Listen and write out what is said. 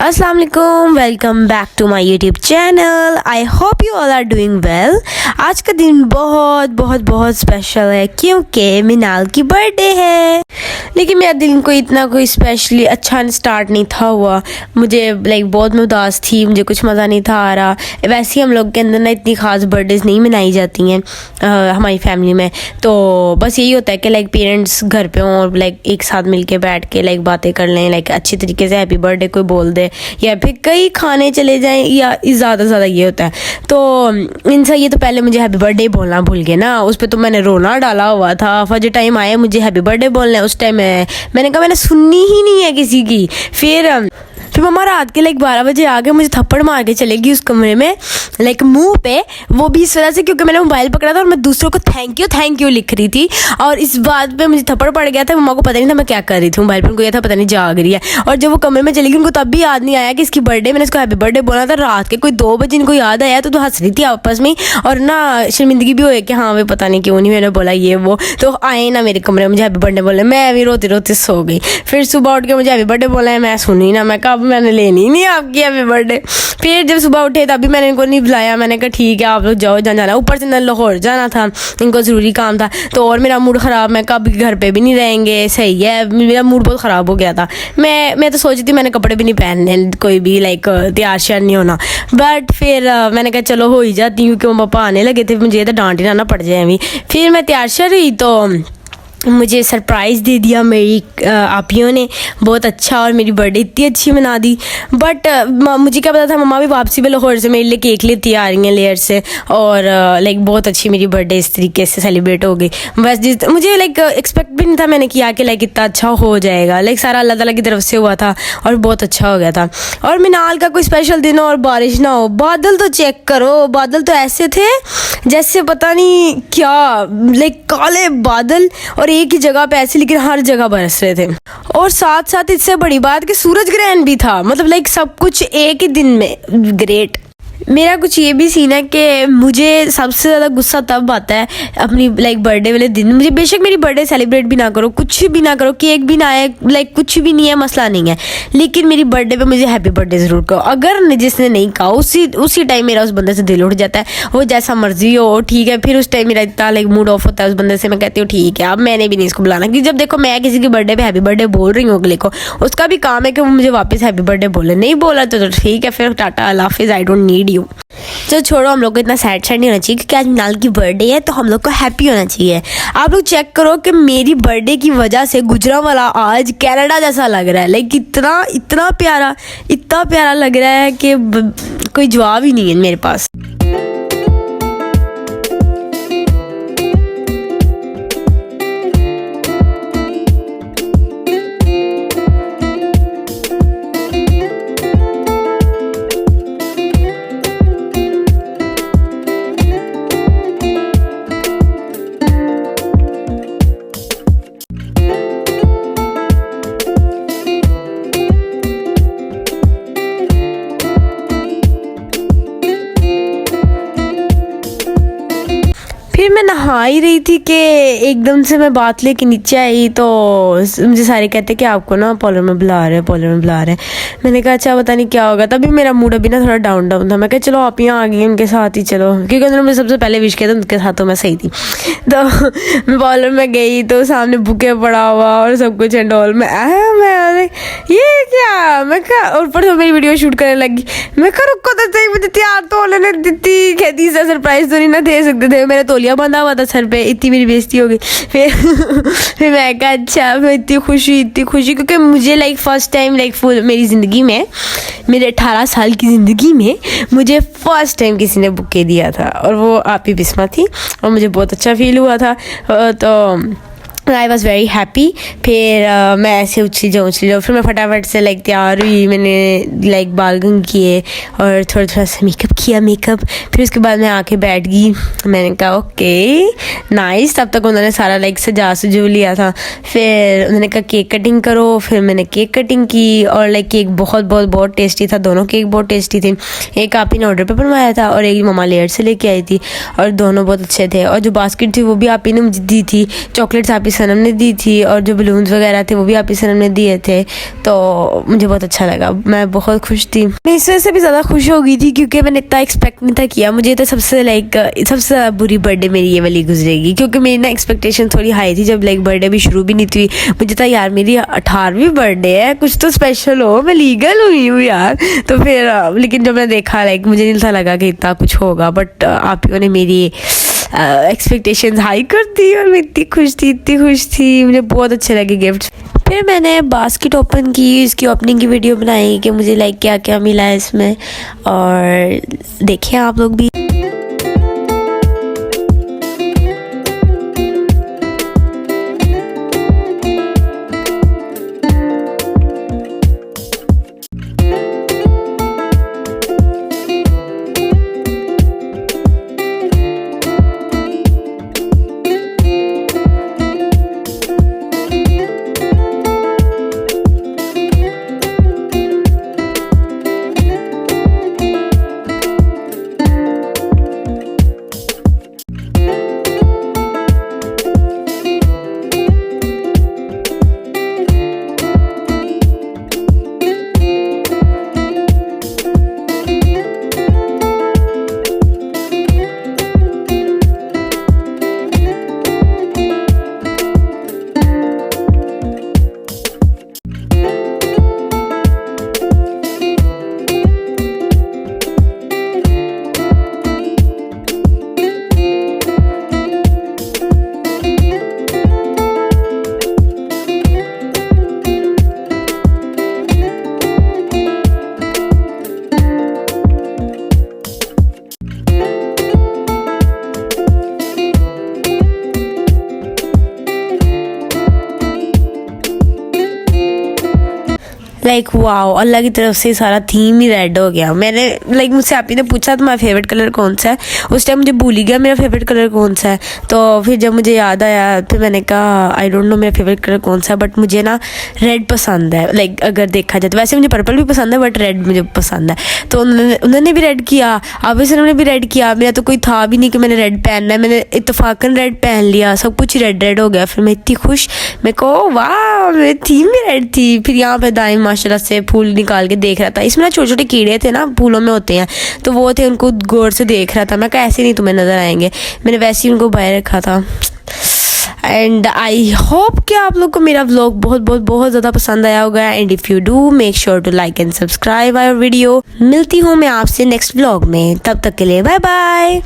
अस्सलाम वालेकुम, welcome back to my YouTube channel. I hope you all are doing well. आज का दिन बहुत बहुत बहुत स्पेशल है क्योंकि मिनाल की बर्थडे है। लेकिन मेरा दिन को इतना कोई स्पेशली अच्छा स्टार्ट नहीं था हुआ। मुझे बहुत मैं उदास थी, मुझे कुछ मज़ा नहीं था आ रहा। वैसे ही हम लोग के अंदर ना इतनी ख़ास बर्थडेज़ नहीं मनाई जाती हैं हमारी फैमिली में। तो बस यही होता है कि पेरेंट्स घर पे हों और एक साथ मिल के बैठ के बातें कर लें, अच्छी तरीके से हैप्पी बर्थडे कोई बोल दे या फिर कई खाने चले जाएं, या ज़्यादा ज़्यादा ये होता है। तो इनसे ये तो पहले मुझे हैप्पी बर्थडे बोलना भूल गए ना, उस पर तो मैंने रोना डाला हुआ था। फर्स्ट टाइम आया मुझे हैप्पी बर्थडे बोलना है, उस टाइम मैंने कहा मैंने सुननी ही नहीं है किसी की। फिर मम्मा रात के 12 बजे आके मुझे थप्पड़ मार के चलेगी उस कमरे में मुंह पे, वो भी इस वजह से क्योंकि मैंने मोबाइल पकड़ा था और मैं दूसरों को थैंक यू लिख रही थी। और इस बात पे मुझे थप्पड़ पड़ गया था। मम्मा को पता नहीं था मैं क्या कर रही थी, मोबाइल पर उनको यह था पता नहीं जाग रही है। और जब वो कमरे में चलेगी उनको तब भी याद नहीं आया कि इसकी बर्थडे, मैंने इसको हैप्पी बर्थडे बोला था। रात के कोई 2 बजे इनको याद आया तो हंस रही थी आपस में और ना शर्मिंदगी भी हो कि हाँ भाई पता नहीं क्यों नहीं मैंने बोला ये वो। तो आए ना मेरे कमरे में मुझे हैप्पी बर्थडे बोले, मैं भी रोती रोती सो गई। फिर सुबह उठ के मुझे हैप्पी बर्थडे बोला है, मैं सुनी ना, मैं कहा मैंने लेनी नहीं आपकी हैप्पी बर्थडे। फिर जब सुबह उठे तभी मैंने इनको नहीं बुलाया, मैंने कहा ठीक है आप लोग जाओ, जहाँ जाना। ऊपर से लाहौर जाना था, इनको ज़रूरी काम था। तो और मेरा मूड ख़राब, मैं कभी घर पे भी नहीं रहेंगे, सही है, मेरा मूड बहुत ख़राब हो गया था। मैं तो सोची थी मैंने कपड़े भी नहीं पहनने, कोई भी तैयार श्यार नहीं होना। बट फिर मैंने कहा चलो हो ही जाती हूँ क्योंकि पापा आने लगे थे, मुझे तो डांट ही ना पड़ जाए अभी। फिर मैं तैयार श्यार हुई तो मुझे सरप्राइज़ दे दिया मेरी आपियों ने, बहुत अच्छा, और मेरी बर्थडे इतनी अच्छी मना दी। बट मुझे क्या पता था मम्मा भी वापसी में लाहौर से मेरे लिए केक लेती आ रही हैं लेयर से, और बहुत अच्छी मेरी बर्थडे इस तरीके से सेलिब्रेट हो गई। बस मुझे एक्सपेक्ट भी नहीं था मैंने किया कि इतना अच्छा हो जाएगा। सारा अल्लाह ताला की तरफ से हुआ था और बहुत अच्छा हो गया था। और मिनाल का कोई स्पेशल दिन हो और बारिश ना हो, बादल तो चेक करो, बादल तो ऐसे थे जैसे पता नहीं क्या, काले बादल और एक ही जगह पे ऐसे, लेकिन हर जगह बरस रहे थे। और साथ साथ इससे बड़ी बात कि सूरज ग्रहण भी था, सब कुछ एक ही दिन में। ग्रेट। मेरा कुछ ये भी सीन है कि मुझे सबसे ज़्यादा गुस्सा तब आता है अपनी बर्थडे वाले दिन। मुझे बेशक मेरी बर्थडे सेलिब्रेट भी ना करो, कुछ भी ना करो, केक भी ना आए, कुछ भी नहीं है, मसला नहीं है, लेकिन मेरी बर्थडे पे मुझे हैप्पी बर्थडे ज़रूर कहो। अगर जिसने नहीं कहा उसी टाइम मेरा उस बंदे से दिल उठ जाता है, वो जैसा मर्जी हो ठीक है। फिर उस टाइम मेरा इतना मूड ऑफ होता है उस बंदे से, मैं कहती हूँ ठीक है अब मैंने भी नहीं इसको बुलाना। क्योंकि जब देखो मैं किसी की बर्थडे पे हैप्पी बर्थडे बोल रही हूँ अगले को, उसका भी काम है कि वो मुझे वापस हैप्पी बर्थडे बोले। नहीं बोला तो ठीक है, फिर टाटा अल्लाह हाफिज़, आई डोंट नीड यू। तो छोड़ो, हम लोग को इतना सैड नहीं होना चाहिए क्योंकि आज मिनाल की बर्थडे है, तो हम लोग को हैप्पी होना चाहिए। आप लोग चेक करो कि मेरी बर्थडे की वजह से गुजरांवाला आज कनाडा जैसा लग रहा है। इतना प्यारा लग रहा है कि कोई जवाब ही नहीं है मेरे पास। फिर मैं नहा ही रही थी कि एकदम से मैं बात लेके नीचे आई तो मुझे सारे कहते कि आपको ना पार्लर में बुला रहे हैं। मैंने कहा अच्छा पता नहीं क्या होगा। तभी मेरा मूड अभी ना थोड़ा डाउन था। मैं कहा चलो आप यहाँ आ गई उनके साथ ही चलो, क्योंकि उन्होंने मुझे सबसे पहले विश किया था, उनके साथ तो मैं सही थी। तो मैं पार्लर में गई तो सामने बुके पड़ा हुआ और सब कुछ एंडोल में आया। मैं ये क्या, मैं कहा ऊपर से मेरी वीडियो शूट करने लगी। मैं कहा रुको तो सही, मुझे तैयार तो होने देती, कहती से सरप्राइज तो नहीं ना दे सकते थे। मेरे तौलिया बंधा हुआ था सर पे, इतनी मेरी बेइज्जती हो गई। फिर मैं कहा अच्छा, मैं इतनी खुशी क्योंकि मुझे फर्स्ट टाइम फुल मेरी ज़िंदगी में, मेरे 18 साल की ज़िंदगी में मुझे फर्स्ट टाइम किसी ने बुके दिया था और वो आप ही बिस्मा थी और मुझे बहुत अच्छा फील हुआ था। तो आई वॉज़ वेरी हैप्पी। फिर मैं ऐसे उछली जाऊँ फिर मैं फटाफट से तैयार हुई। मैंने बाल गंग किए और थोड़ा सा मेकअप किया। फिर उसके बाद मैं आके बैठ गई। मैंने कहा ओके नाइस। तब तक उन्होंने सारा सजो लिया था। फिर उन्होंने कहा केक कटिंग करो। फिर मैंने केक कटिंग की और केक बहुत टेस्टी था। दोनों केक बहुत टेस्टी थे। एक आप ही ने ऑर्डर पे बनवाया था और एक ममा लेयर से लेके आई थी और दोनों बहुत अच्छे थे। और जो बास्केट थी वो भी आप ही ने मुझे दी थी, चॉकलेट्स आप ही सनम ने दी थी और जो बलून्स वगैरह थे वो भी आप ही सनम ने दिए थे, तो मुझे बहुत अच्छा लगा, मैं बहुत खुश थी। मैं इस वजह से भी ज़्यादा खुश हो गई थी क्योंकि मैंने इतना एक्सपेक्ट नहीं था किया। मुझे तो सबसे बुरी बर्थडे मेरी ये वाली गुजरेगी क्योंकि मेरी ना एक्सपेक्टेशन थोड़ी हाई थी। जब बर्थडे भी शुरू भी नहीं थी, मुझे था यार मेरी 18वीं बर्थडे है, कुछ तो स्पेशल हो, मैं लीगल हुई हूँ यार। तो फिर लेकिन जब मैं देखा मुझे नहीं था लगा कि इतना कुछ होगा, बट आप लोगों ने मेरी एक्सपेक्टेशंस हाई कर दी और मैं इतनी खुश थी, मुझे बहुत अच्छे लगे गिफ्ट। फिर मैंने बास्केट ओपन की, इसकी ओपनिंग की वीडियो बनाई कि मुझे क्या क्या मिला है इसमें, और देखिए आप लोग भी। वाओ, अल्लाह की तरफ से सारा थीम ही रेड हो गया। मैंने मुझसे आप ही ने पूछा तुम्हारा फेवरेट कलर कौन सा है, उस टाइम मुझे भूल ही गया मेरा फेवरेट कलर कौन सा है। तो फिर जब मुझे याद आया फिर मैंने कहा आई डोंट नो मेरा फेवरेट कलर कौन सा है, बट मुझे ना रेड पसंद है। अगर देखा जाए तो वैसे मुझे पर्पल भी पसंद है बट रेड मुझे पसंद है। तो उन्होंने भी रेड किया, ऑब्वियसली उन्होंने भी रेड किया। मेरा तो कोई था भी नहीं कि मैंने रेड पहनना है, मैंने इत्तेफाकन रेड पहन लिया, सब कुछ रेड हो गया। फिर मैं इतनी खुश, मेरे को वाह मेरी थीम भी रेड थी। फिर यहाँ पे दाई माशाल्लाह से फूल निकाल के देख रहा था, इसमें ना छोटे छोटे कीड़े थे ना फूलों में होते हैं, तो वो थे, उनको गौर से देख रहा था। मैं कहा ऐसे नहीं तुम्हें नजर आएंगे, मैंने वैसे ही उनको बाहर रखा था। एंड आई होप कि आप लोग को मेरा व्लॉग बहुत बहुत बहुत ज़्यादा पसंद आया होगा। And if you do make sure to like and subscribe our video. मिलती हूँ मैं आपसे नेक्स्ट व्लॉग में, तब तक के लिए बाय बाय।